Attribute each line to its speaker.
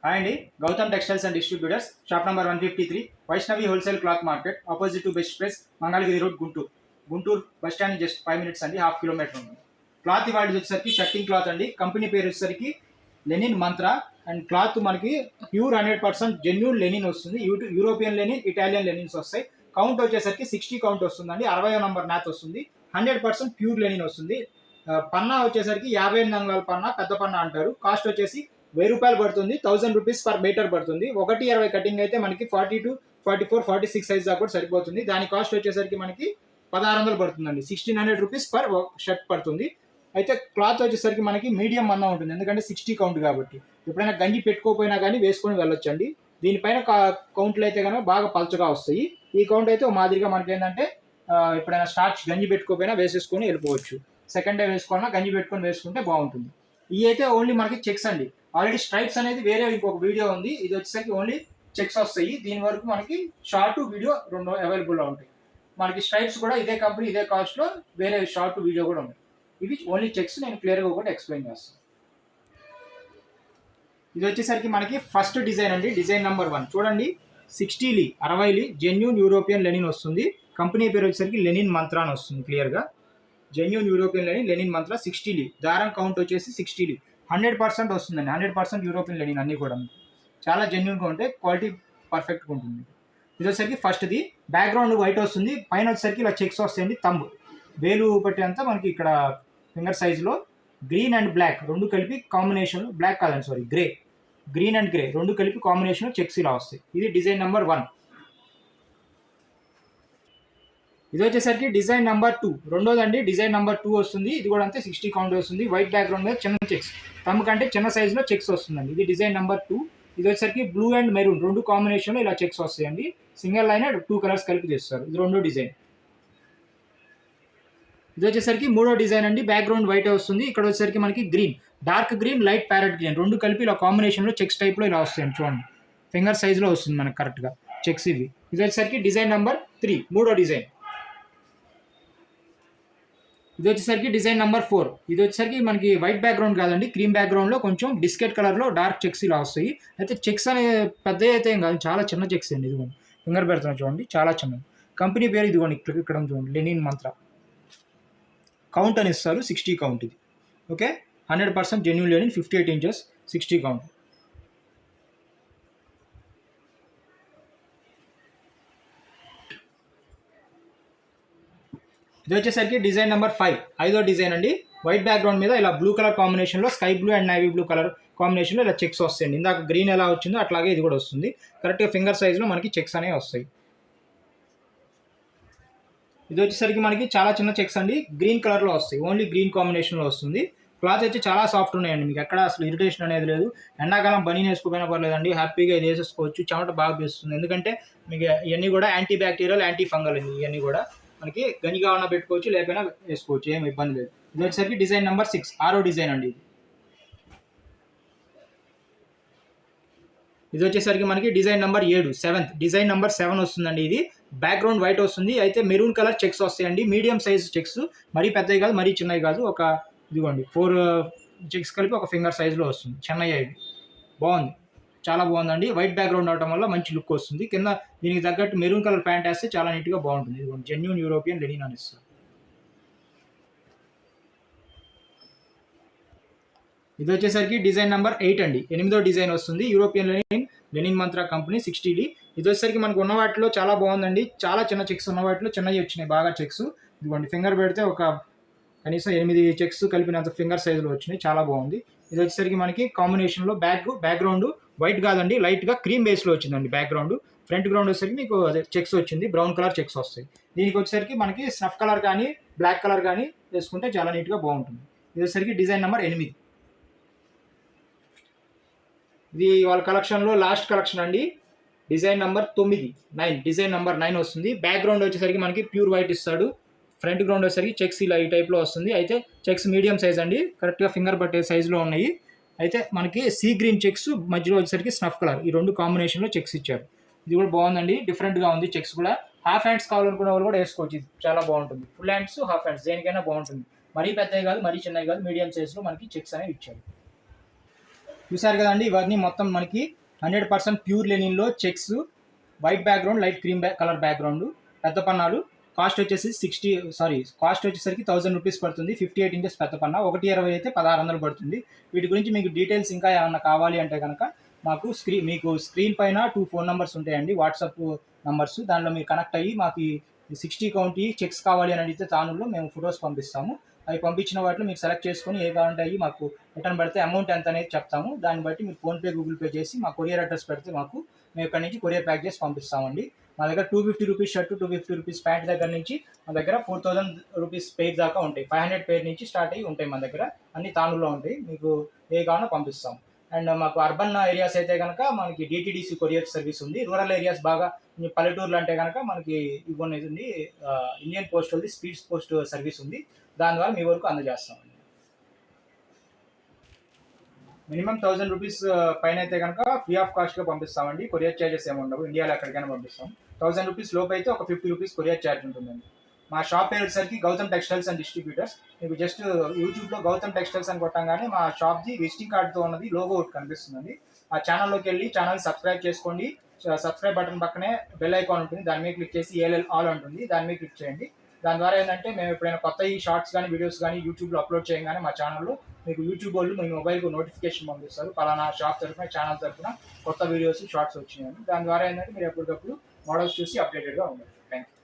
Speaker 1: Hi అండి, Gautam textiles and distributors, shop number 153, Vaishnavi wholesale cloth market, opposite to best price, Mangalagiri road, Guntur bus stand just 5 minutes అండి, half kilometre ఉంది. Cloth ఇవాళ వచ్చేసరికి shirting cloth అండి. Company పేరు వచ్చేసరికి లెనిన్ మంత్ర. అండ్ క్లాత్ మనకి pure 100% genuine Lenin వస్తుంది. యూరోపియన్ లెనిన్, ఇటాలియన్ లెనిన్స్ వస్తాయి. కౌంట్ వచ్చేసరికి 60 కౌంట్ వస్తుందండి. 60వ నంబర్ నాత్ వస్తుంది. 100% ప్యూర్ లెనిన్ వస్తుంది. పన్నా వచ్చేసరికి 58 అంగుళాల పన్నా, పెద్ద పన్నా అంటారు. కాస్ట్ వచ్చేసి 1000 రూపాయలు పడుతుంది. 1000 రూపీస్ పర్ మీటర్ పడుతుంది. 1:20 కటింగ్ అయితే మనకి 42, 44, 46 సైజ్ దాకా కూడా సరిపోతుంది. దాని కాస్ట్ వచ్చేసరికి మనకి 1600 పడుతుందండి. 1600 రూపీస్ పర్ షర్ట్ పడుతుంది. అయితే క్లాత్ వచ్చేసరికి మనకి మీడియం మందం ఉంటుంది, ఎందుకంటే 60 కౌంట్ కాబట్టి. ఎప్పుడైనా గంజి పెట్టుకోకపోయినా కానీ వేసుకొని వెళ్ళొచ్చండి. దీనిపైన కౌంట్లు అయితే కనుక బాగా పల్చగా వస్తాయి. ఈ కౌంట్ అయితే మాదిరిగా మనకి ఏంటంటే ఎప్పుడైనా స్టార్చ్ గంజి పెట్టుకోకపోయినా వేసేసుకొని వెళ్ళిపోవచ్చు. సెకండ్ డే వేసుకోవాలన్నా గంజి పెట్టుకొని వేసుకుంటే బాగుంటుంది. ఇవి అయితే ఓన్లీ మనకి చెక్స్ అండి. ఆల్రెడీ స్ట్రైప్స్ అనేది వేరే ఇంకొక వీడియో ఉంది. ఇది వచ్చేసరికి ఓన్లీ చెక్స్ వస్తాయి. దీని వరకు మనకి షార్ట్ వీడియో రెండు అవైలబుల్లో ఉంటాయి. మనకి స్ట్రైప్స్ కూడా ఇదే కంపెనీ ఇదే కాస్ట్లో వేరే షార్ట్ వీడియో కూడా ఉంటాయి. ఇవి ఓన్లీ చెక్స్. నేను క్లియర్గా ఒకటి ఎక్స్ప్లెయిన్ చేస్తాను. ఇది వచ్చేసరికి మనకి ఫస్ట్ డిజైన్ అండి. డిజైన్ నెంబర్ 1 చూడండి. 60 జెన్యూన్ యూరోపియన్ లెనిన్ వస్తుంది. కంపెనీ పేరు వచ్చేసరికి లెనిన్ మంత్ర అని వస్తుంది క్లియర్గా. జెన్యూన్ యూరోపియన్ లెనిన్ మంత్ర 60 దారం కౌంట్ వచ్చేసి 60 100% వస్తుందండి. 100% యూరోపియన్ లెనిన్ అన్నీ కూడా చాలా జెన్యూన్గా ఉంటాయి. క్వాలిటీ పర్ఫెక్ట్గా ఉంటుంది. ఇది వచ్చేసరికి ఫస్ట్ది. బ్యాక్గ్రౌండ్ వైట్ వస్తుంది. పైన వచ్చేసరికి ఇలా చెక్స్ వస్తాయండి. తంబ్ వేలు పట్టేంత మనకి ఇక్కడ ఫింగర్ సైజులో గ్రీన్ అండ్ బ్లాక్ రెండు కలిపి కాంబినేషన్, బ్లాక్ కాదండి సారీ, గ్రీన్ అండ్ గ్రే రెండు కలిపి కాంబినేషన్ చెక్స్ ఇలా వస్తాయి. ఇది డిజైన్ నెంబర్ 1. ఇది వచ్చేసరికి డిజైన్ నెంబర్ 2 రెండోదండి. డిజైన్ నెంబర్ 2 వస్తుంది. ఇది కూడా అంతే 60 కౌంట్ వస్తుంది. వైట్ బ్యాక్గ్రౌండ్ మీద చిన్న చెక్స్, తమ్ము కంటే చిన్న సైజులో చెక్స్ వస్తుందండి. ఇది డిజైన్ నెంబర్ 2. ఇది వచ్చేసరికి బ్లూ అండ్ మెరూన్ రెండు కాంబినేషన్లో ఇలా చెక్స్ వస్తాయండి. సింగిల్ లైన్ 2 కలర్స్ కలిపి చేస్తారు. ఇది రెండో డిజైన్. ఇది వచ్చేసరికి మూడో డిజైన్ అండి. బ్యాక్గ్రౌండ్ వైట్ వస్తుంది. ఇక్కడ వచ్చేసరికి మనకి green, dark green, light parrot green రెండు కలిపి ఇలా కాంబినేషన్లో చెక్స్ టైప్లో ఇలా వస్తాయండి. చూడండి, ఫింగర్ సైజులో వస్తుంది మనకి కరెక్ట్గా చెక్స్ ఇవి. ఇది వచ్చేసరికి డిజైన్ నెంబర్ 3 మూడో డిజైన్. ఇది వచ్చేసరికి డిజైన్ నెంబర్ 4. ఇది వచ్చేసరికి మనకి వైట్ బ్యాక్గ్రౌండ్ కాదండి, క్రీమ్ బ్యాక్గ్రౌండ్లో కొంచెం బిస్కెట్ కలర్లో డార్క్ చెక్స్ ఇలా వస్తాయి. అయితే చెక్స్ అనే పెద్ద అయితే ఏం కాదు, చాలా చిన్న చెక్స్ అండి. ఇదిగోండి ఫింగర్ పెడుతున్నాం చూడండి, చాలా చిన్నది. కంపెనీ పేరు ఇదిగోండి ఇక్కడ చూడండి, లెనిన్ మంత్ర. కౌంట్ అని ఇస్తారు 60 కౌంట్. ఇది okay. 100% genuine linen, 58 inches, 60 count. ఇది వచ్చేసరికి డిజైన్ నెంబర్ 5 ఐదో డిజైన్ అండి. వైట్ బ్యాక్గ్రౌండ్ మీద ఇలా బ్లూ కలర్ కాంబినేషన్లో sky blue and navy blue colour కాంబినేషన్లో ఇలా చెక్స్ వస్తాయండి. ఇందాక గ్రీన్ ఎలా వచ్చిందో అట్లాగే ఇది కూడా వస్తుంది. కరెక్ట్గా ఫింగర్ సైజులో మనకి చెక్స్ అనేవి వస్తాయి. ఇది వచ్చేసరికి మనకి చాలా చిన్న చెక్స్ అండి. గ్రీన్ కలర్లో వస్తాయి. ఓన్లీ గ్రీన్ కాంబినేషన్లో వస్తుంది. క్లాత్ వచ్చి చాలా సాఫ్ట్ ఉన్నాయండి. మీకు ఎక్కడ అసలు ఇరిటేషన్ అనేది లేదు. ఎండాకాలం బనీన్ వేసుకోపోయినా పర్లేదండి, హ్యాపీగా ఇది వేసేసుకోవచ్చు. చెమట బాగా పీస్తుంది. ఎందుకంటే మీకు ఇవన్నీ కూడా యాంటీ బ్యాక్టీరియల్, యాంటీ ఫంగల్ అండి. ఇవన్నీ కూడా మనకి గనిగా ఉన్న పెట్టుకోవచ్చు, లేకపోయినా వేసుకోవచ్చు, ఏం ఇబ్బంది లేదు. ఇది వచ్చేసరికి డిజైన్ నెంబర్ 6 ఆరో డిజైన్ అండి. ఇది వచ్చేసరికి మనకి design number 7 seventh design number 7 వస్తుందండి. ఇది బ్యాక్గ్రౌండ్ వైట్ వస్తుంది. అయితే మెరూన్ కలర్ చెక్స్ వస్తాయండి. మీడియం సైజ్ చెక్స్, మరీ పెద్దవి కాదు మరీ చిన్నవి కాదు. ఒక ఇదిగోండి 4 చెక్స్ కలిపి ఒక ఫింగర్ సైజులో వస్తుంది. చిన్నవి ఇవి. బాగుంది, చాలా బాగుందండి. వైట్ బ్యాక్గ్రౌండ్ అవడం వల్ల మంచి లుక్ వస్తుంది. కింద దీనికి తగ్గట్టు మెరూన్ కలర్ ప్యాంట్ వేస్తే చాలా నీట్గా బాగుంటుంది. ఇదిగోండి జెన్యూన్ యూరోపియన్ లెనిన్ అని ఇస్తుంది. ఇది వచ్చేసరికి డిజైన్ నెంబర్ 8 అండి. 8వ డిజైన్ వస్తుంది. యూరోపియన్ లెనిన్ మంత్ర కంపెనీ 60D. ఇది వచ్చేసరికి మనకు ఉన్న వాటిలో చాలా బాగుందండి. చాలా చిన్న చెక్స్ ఉన్న వాటిలో చిన్నవి వచ్చినాయి బాగా చెక్స్. ఇదిగోండి ఫింగర్ పెడితే ఒక కనీసం 8 చెక్స్ కలిపినంత ఫింగర్ సైజులో వచ్చినాయి. చాలా బాగుంది. ఇది వచ్చేసరికి మనకి కాంబినేషన్లో బ్యాక్గ్రౌండ్ వైట్ కాదండి, లైట్గా క్రీమ్ బేస్లో వచ్చిందండి బ్యాక్గ్రౌండ్. ఫ్రంట్ గ్రౌండ్ వచ్చేసరికి మీకు అదే చెక్స్ వచ్చింది, బ్రౌన్ కలర్ చెక్స్ వస్తాయి. దీనికి వచ్చేసరికి మనకి స్నఫ్ కలర్ కానీ బ్లాక్ కలర్ కానీ వేసుకుంటే చాలా నీట్గా బాగుంటుంది. ఇది వచ్చేసరికి డిజైన్ నెంబర్ 8. ఇది వాళ్ళ కలెక్షన్లో లాస్ట్ కలెక్షన్ అండి. డిజైన్ నెంబర్ 9 డిజైన్ నెంబర్ 9 వస్తుంది. బ్యాక్గ్రౌండ్ వచ్చేసరికి మనకి ప్యూర్ వైట్ ఇస్తాడు. ఫ్రంట్ గ్రౌండ్ వచ్చేసరికి చెక్స్ ఇలా ఈ టైప్లో వస్తుంది. అయితే చెక్స్ మీడియం సైజ్ అండి, కరెక్ట్గా ఫింగర్ పట్టే సైజులో ఉన్నాయి. అయితే మనకి సీ గ్రీన్ చెక్స్, మధ్యలో వచ్చేసరికి స్నఫ్ కలర్, ఈ రెండు కాంబినేషన్లో చెక్స్ ఇచ్చారు. ఇది కూడా బాగుందండి, డిఫరెంట్గా ఉంది. చెక్స్ కూడా హాఫ్ హ్యాండ్స్ కావాలనుకునే వాళ్ళు కూడా వేసుకోవచ్చు. ఇది చాలా బాగుంటుంది. ఫుల్ హ్యాండ్స్, హాఫ్ హ్యాండ్స్ దేనికైనా బాగుంటుంది. మరీ పెద్దవి కాదు మరీ చిన్నవి కాదు, మీడియం సైజులో మనకి చెక్స్ అనేవి ఇచ్చారు. చూసారు కదండి, ఇవన్నీ మొత్తం మనకి 100% ప్యూర్ లెనిన్లో checks, white background, light cream colour background, పెద్ద పన్నాలు. కాస్ట్ వచ్చేసి కాస్ట్ వచ్చేసరికి 1000 రూపీస్ పడుతుంది. 58 ఇంచెస్ పెద్ద పన్నా, 120 అయితే 1600 పడుతుంది. వీటి గురించి మీకు డీటెయిల్స్ ఇంకా ఏమన్నా కావాలి అంటే కనుక మీకు స్క్రీన్ పైన 2 ఫోన్ నెంబర్స్ ఉంటాయండి, వాట్సాప్ నంబర్స్. దానిలో మీరు కనెక్ట్ అయ్యి మాకు 60 కౌంట్ చెక్స్ కావాలి అని అడిగితే తానులో మేము ఫొటోస్ పంపిస్తాము. అవి పంపించిన వాటిలో మీరు సెలెక్ట్ చేసుకొని ఏ కావాలంటే అవి మాకు రిటర్న్ పెడితే అమౌంట్ ఎంత అనేది చెప్తాము. దాన్ని బట్టి మీరు ఫోన్పే, గూగుల్ పే చేసి మా కొరియర్ అడ్రస్ పెడితే మాకు మేము ఇక్కడ నుంచి కొరియర్ ప్యాక్ చేసి పంపిస్తామండి. మా దగ్గర 250 రూపీస్ షర్ట్, 250 రూపీస్ ప్యాంట్ దగ్గర నుంచి మా దగ్గర 4000 రూపీస్ పెయిర్ దాకా ఉంటాయి. 500 పెయిర్ నుంచి స్టార్ట్ అయ్యి ఉంటాయి మన దగ్గర. అన్ని తానులో ఉంటాయి, మీకు ఏ కావాలో పంపిస్తాం. అండ్ మాకు అర్బన్ ఏరియాస్ అయితే కనుక మనకి డిటీడీసీ కొరియర్ సర్వీస్ ఉంది. రూరల్ ఏరియాస్ బాగా పల్లెటూర్లు అంటే కనుక మనకి ఇవ్వనేది ఉంది, ఇండియన్ పోస్ట్ ఉంది, స్పీడ్ పోస్ట్ సర్వీస్ ఉంది. దాని ద్వారా మీ వరకు అందజేస్తామండి. మినిమం 1000 రూపీస్ పైన అయితే కనుక ఫ్రీ ఆఫ్ కాస్ట్గా పంపిస్తామండి. కొరియర్ ఛార్జెస్ ఏమి ఉండవు, ఇండియాలో ఎక్కడికైనా పంపిస్తాం. 1000 రూపీస్ లోపు అయితే ఒక 50 రూపీస్ కొరియర్ ఛార్జ్ ఉంటుందండి. మా షాప్ పేరు వచ్చేసరికి గౌతమ్ టెక్స్టైల్స్ అండ్ డిస్ట్రిబ్యూటర్స్. మీకు జస్ట్ యూట్యూబ్లో గౌతమ్ టెక్స్టైల్స్ అని కొట్టంగానే మా షాప్ది విజిటింగ్ కార్డ్తో ఉన్నది లోగో ఒకటి కనిపిస్తుందండి. ఆ ఛానల్లోకి వెళ్ళి ఛానల్ సబ్స్క్రైబ్ చేసుకోండి. సబ్స్క్రైబ్ బటన్ పక్కనే బెల్ ఐకాన్ ఉంటుంది, దాని మీద క్లిక్ చేసి ఏఎల్ఎల్ ఆల్ ఉంటుంది, దాని మీద క్లిక్ చేయండి. దాని ద్వారా ఏంటంటే మేము ఎప్పుడైనా కొత్త ఈ షార్ట్స్ కానీ వీడియోస్ కానీ యూట్యూబ్లో అప్లోడ్ చేయగానే మా ఛానల్లో మీకు యూట్యూబ్ వాళ్ళు మీ మొబైల్కు నోటిఫికేషన్ పంపిస్తారు, పలానా షాప్ తరఫున, ఛానల్ తరఫున కొత్త వీడియోస్, షార్ట్స్ వచ్చినాయని. దాని ద్వారా ఏంటంటే మీరు ఎప్పటికప్పుడు మోడల్స్ చూసి అప్డేటెడ్గా ఉండొచ్చు. Thank you.